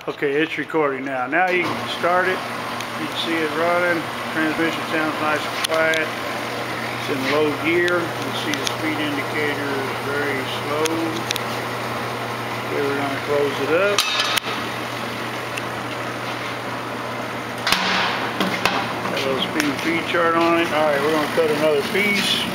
Okay, it's recording now. Now you can start it. You can see it running. Transmission sounds nice and quiet. It's in low gear. You can see the speed indicator is very slow. Okay, we're going to close it up. Got a little speed and feed chart on it. Alright, we're going to cut another piece.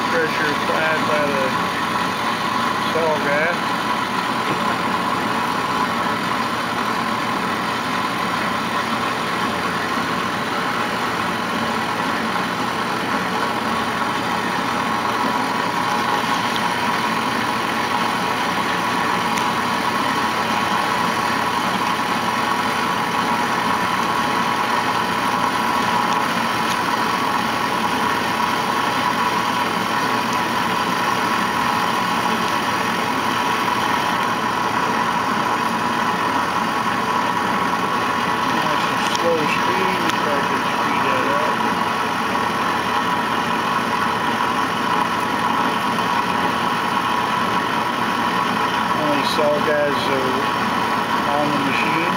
Pressure applied by the saw guy. Saw guys are on the machine.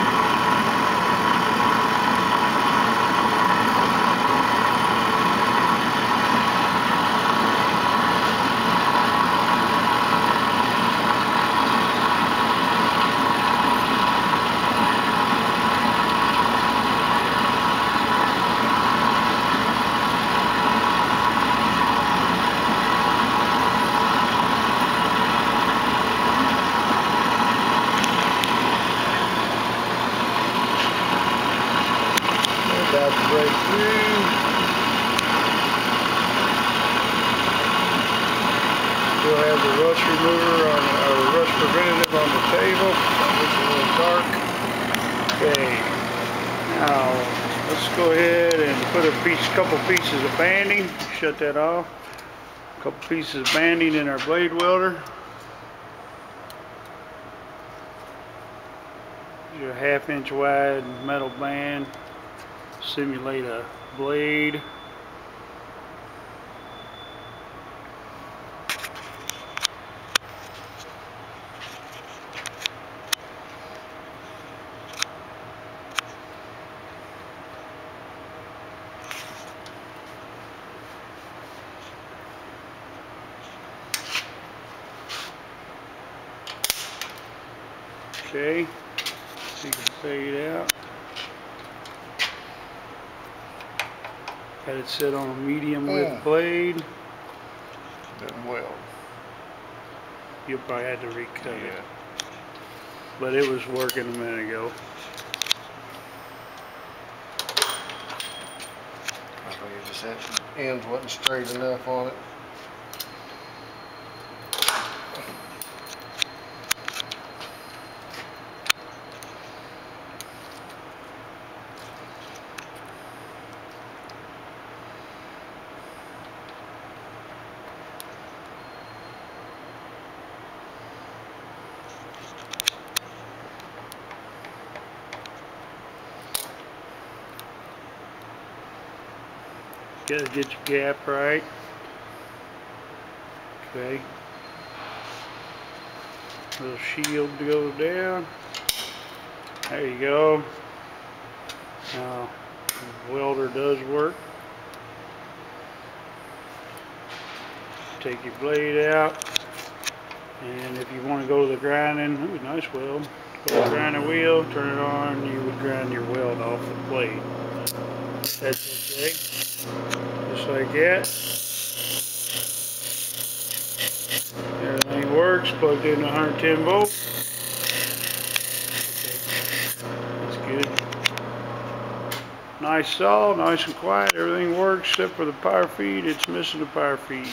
About to break through. Still have the rust remover on, or rust preventative on the table. It's a little dark. Okay. Now let's go ahead and put a couple pieces of banding. Shut that off. A couple pieces of banding in our blade welder. Your 1/2 inch wide metal band. Simulate a blade. Okay, so you can fade out. Had it set on a medium width blade. Doesn't weld. You'll probably have to recut it. But it was working a minute ago. I think it just had the ends wasn't straight enough on it. Gotta get your gap right. Okay. Little shield to go down. There you go. Now the welder does work. Take your blade out, and if you want to go to the grinding, ooh, nice weld. Go to the grinding wheel, turn it on, you would grind your weld off the blade. That's okay. Just like that. Everything works, plugged in 110 volts. That's good. Nice saw, nice and quiet. Everything works except for the power feed. It's missing the power feed.